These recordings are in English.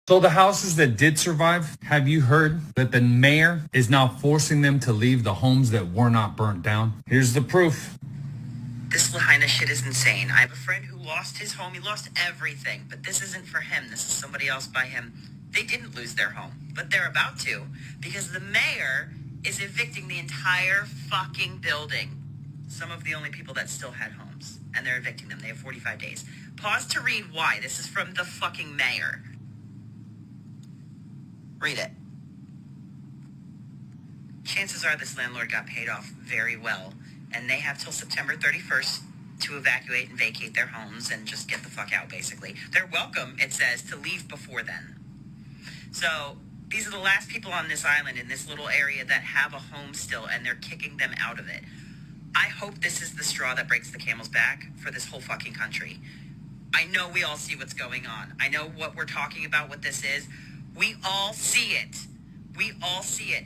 So the houses that did survive, have you heard that the mayor is now forcing them to leave the homes that were not burnt down? Here's the proof. This Lahaina shit is insane. I have a friend who lost his home. He lost everything. But this isn't for him. This is somebody else by him. They didn't lose their home, but they're about to because the mayor is evicting the entire fucking building. Some of the only people that still had homes, and they're evicting them. They have 45 days. Pause to read why. This is from the fucking mayor. Read it. Chances are this landlord got paid off very well, and they have till September 31st to evacuate and vacate their homes and just get the fuck out, basically. They're welcome, it says, to leave before then. So these are the last people on this island in this little area that have a home still, and they're kicking them out of it. I hope this is the straw that breaks the camel's back for this whole fucking country. I know we all see what's going on. I know what we're talking about, what this is. We all see it. We all see it.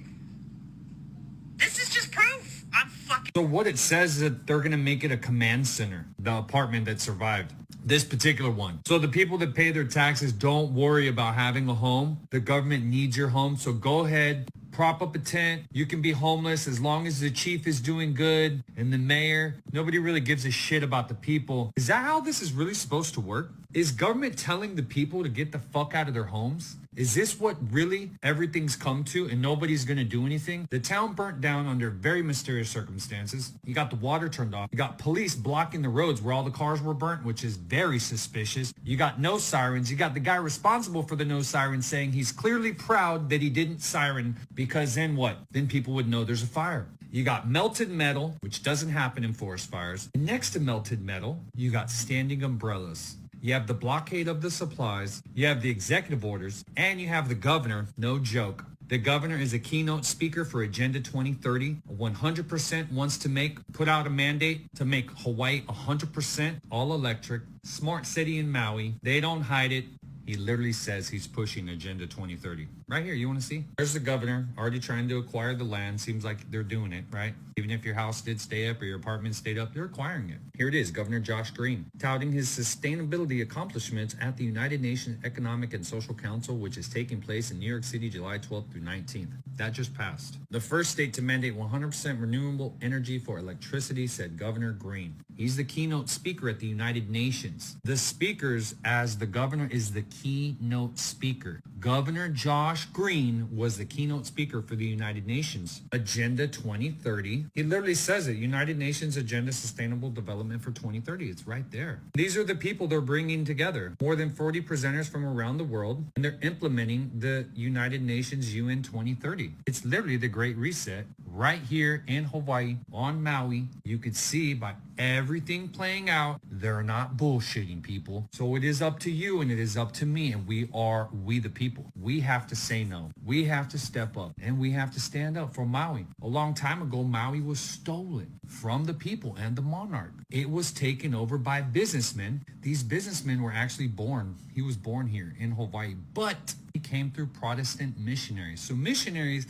This is just proof. I'm fucking... So what it says is that they're going to make it a command center, the apartment that survived. This particular one. So the people that pay their taxes, don't worry about having a home. The government needs your home. So go ahead, prop up a tent. You can be homeless as long as the chief is doing good and the mayor. Nobody really gives a shit about the people. Is that how this is really supposed to work? Is government telling the people to get the fuck out of their homes? Is this what really everything's come to and nobody's going to do anything? The town burnt down under very mysterious circumstances. You got the water turned off. You got police blocking the roads where all the cars were burnt, which is very suspicious. You got no sirens. You got the guy responsible for the no sirens saying he's clearly proud that he didn't siren because then what? Then people would know there's a fire. You got melted metal, which doesn't happen in forest fires. And next to melted metal, you got standing umbrellas. You have the blockade of the supplies, you have the executive orders, and you have the governor, no joke. The governor is a keynote speaker for Agenda 2030, 100% wants to put out a mandate to make Hawaii 100% all electric, smart city in Maui. They don't hide it. He literally says he's pushing Agenda 2030. Right here, you want to see? There's the governor already trying to acquire the land. Seems like they're doing it, right? Even if your house did stay up or your apartment stayed up, they're acquiring it. Here it is, Governor Josh Green, touting his sustainability accomplishments at the United Nations Economic and Social Council, which is taking place in New York City, July 12th through 19th. That just passed. The first state to mandate 100% renewable energy for electricity, said Governor Green. He's the keynote speaker at the United Nations. The speakers, as the governor is the keynote speaker. Governor Josh Green was the keynote speaker for the United Nations Agenda 2030. He literally says it, United Nations Agenda Sustainable Development for 2030. It's right there. These are the people they're bringing together. More than 40 presenters from around the world, and they're implementing the United Nations UN 2030. It's literally the Great Reset right here in Hawaii on Maui. You could see by everything playing out, they're not bullshitting, people. So it is up to you and it is up to me, and we the people. We have to say no. We have to step up and we have to stand up for Maui. A long time ago, Maui was stolen from the people and the monarch. It was taken over by businessmen. These businessmen were actually born. He was born here in Hawaii, but he came through Protestant missionaries. So missionaries,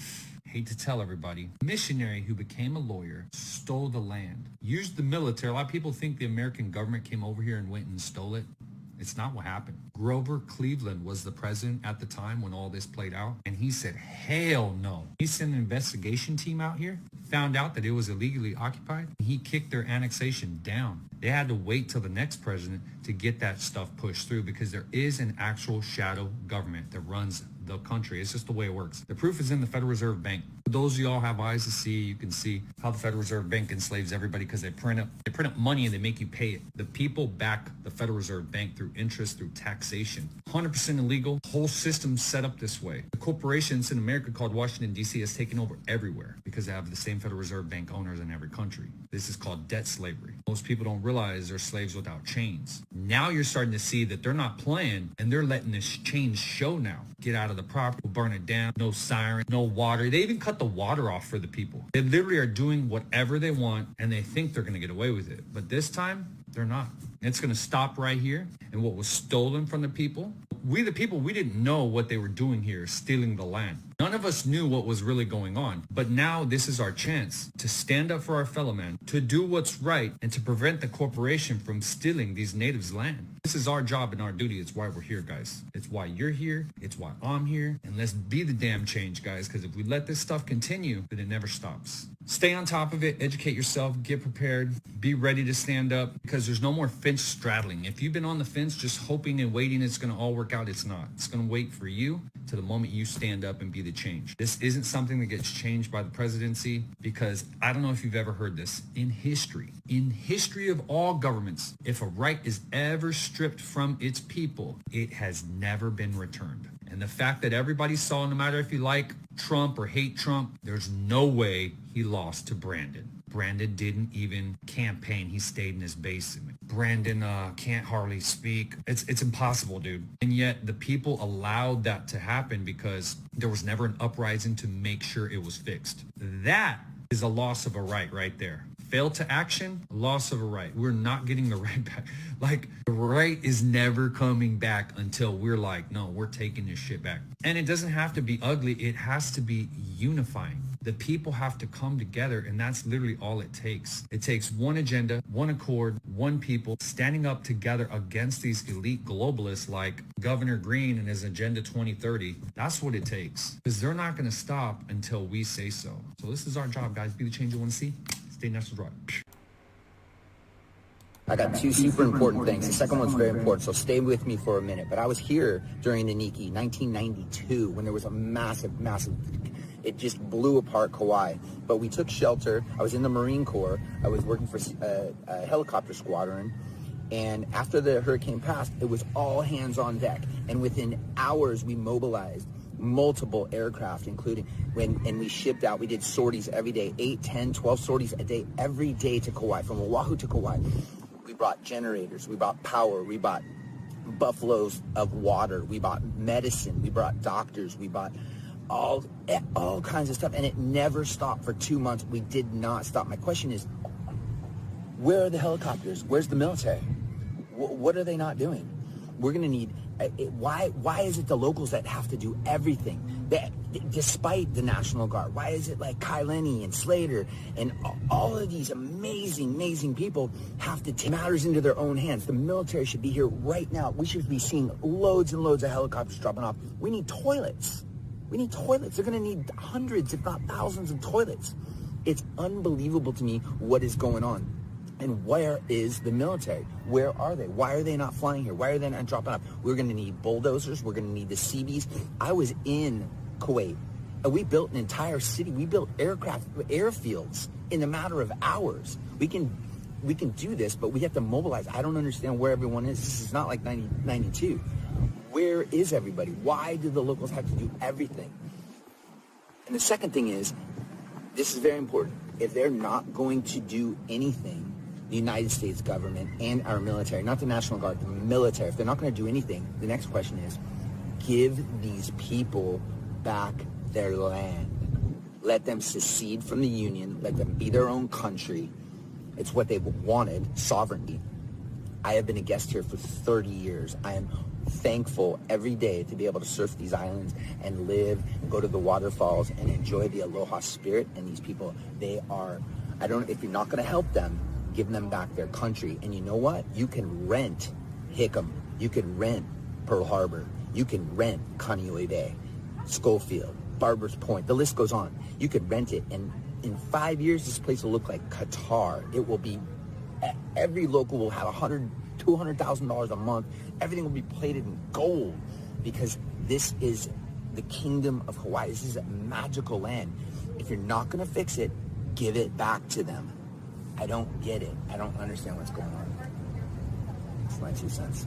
hate to tell everybody, missionary who became a lawyer, stole the land, used the military. A lot of people think the American government came over here and went and stole it. It's not what happened. Grover Cleveland was the president at the time when all this played out, and he said, hell no. He sent an investigation team out here, found out that it was illegally occupied, and he kicked their annexation down. They had to wait till the next president to get that stuff pushed through because there is an actual shadow government that runs the country. It's just the way it works. The proof is in the Federal Reserve Bank. For those of y'all have eyes to see, you can see how the Federal Reserve Bank enslaves everybody because they print up money and they make you pay it. The people back the Federal Reserve Bank through interest, through taxation. 100% illegal. Whole system set up this way. The corporations in America called Washington, D.C. has taken over everywhere because they have the same Federal Reserve Bank owners in every country. This is called debt slavery. Most people don't realize they're slaves without chains. Now you're starting to see that they're not playing and they're letting this chains show now. Get out of the property, burn it down, no siren, no water. They even cut the water off for the people. They literally are doing whatever they want and they think they're going to get away with it. But this time, They're not. It's going to stop right here. And what was stolen from the people, we didn't know what they were doing here, stealing the land. None of us knew what was really going on. But now this is our chance to stand up for our fellow man, to do what's right, and to prevent the corporation from stealing these natives' land. This is our job and our duty. It's why we're here, guys. It's why you're here. It's why I'm here. And let's be the damn change, guys, because if we let this stuff continue, then it never stops. Stay on top of it. Educate yourself. Get prepared. Be ready to stand up, because there's no more fence straddling. If you've been on the fence just hoping and waiting it's going to all work out, it's not. It's going to wait for you to the moment you stand up and be the change. This isn't something that gets changed by the presidency, because I don't know if you've ever heard this. In history of all governments, if a right is ever stripped from its people, it has never been returned. And the fact that everybody saw, no matter if you like Trump or hate Trump, there's no way he lost to Brandon. Brandon didn't even campaign. He stayed in his basement. Brandon can't hardly speak. It's impossible, dude. And yet the people allowed that to happen because there was never an uprising to make sure it was fixed. That is a loss of a right there. Fail to action, loss of a right. We're not getting the right back. Like, the right is never coming back until we're like, no, we're taking this shit back. And it doesn't have to be ugly. It has to be unifying. The people have to come together, and that's literally all it takes. It takes one agenda, one accord, one people standing up together against these elite globalists like Governor Green and his Agenda 2030. That's what it takes, because they're not going to stop until we say so. So this is our job, guys. Be the change you want to see. Stay natural drive. I got two super important things. The second one's very important, so stay with me for a minute. But I was here during the Niki, 1992, when there was a massive, it just blew apart Kauai. But we took shelter. I was in the Marine Corps. I was working for a helicopter squadron. And after the hurricane passed, it was all hands on deck. And within hours, we mobilized multiple aircraft, including and we shipped out. We did sorties every day, 8, 10, 12 sorties a day, every day to Kauai, from Oahu to Kauai. We brought generators, we brought power, we bought buffaloes of water, we bought medicine, we brought doctors, we bought all kinds of stuff, and it never stopped for 2 months. We did not stop. My question is, where are the helicopters? Where's the military? What are they not doing? We're going to need... Why is it the locals that have to do everything, despite the National Guard? Why is it like Kai Lenny and Slater and all of these amazing people have to take matters into their own hands? The military should be here right now. We should be seeing loads and loads of helicopters dropping off. We need toilets. They're going to need hundreds, if not thousands, of toilets. It's unbelievable to me what is going on. And where is the military? Where are they? Why are they not flying here? Why are they not dropping off? We're going to need bulldozers. We're going to need the Seabees. I was in Kuwait, and we built an entire city. We built airfields in a matter of hours. We can do this, but we have to mobilize. I don't understand where everyone is. This is not like 1992. Where is everybody? Why do the locals have to do everything? And the second thing is, this is very important. If they're not going to do anything, the United States government and our military, not the National Guard, the military, if they're not going to do anything, the next question is, give these people back their land. Let them secede from the Union. Let them be their own country. It's what they wanted, sovereignty. I have been a guest here for 30 years. I am thankful every day to be able to surf these islands and live and go to the waterfalls and enjoy the aloha spirit. And these people, if you're not going to help them, give them back their country. And you know what? You can rent Hickam. You can rent Pearl Harbor. You can rent Kaneohe Bay, Schofield, Barbers Point. The list goes on. You could rent it. And in 5 years, this place will look like Qatar. It will be, every local will have $200,000 a month. Everything will be plated in gold, because this is the kingdom of Hawaii. This is a magical land. If you're not going to fix it, give it back to them. I don't get it. I don't understand what's going on. That's my 2 cents.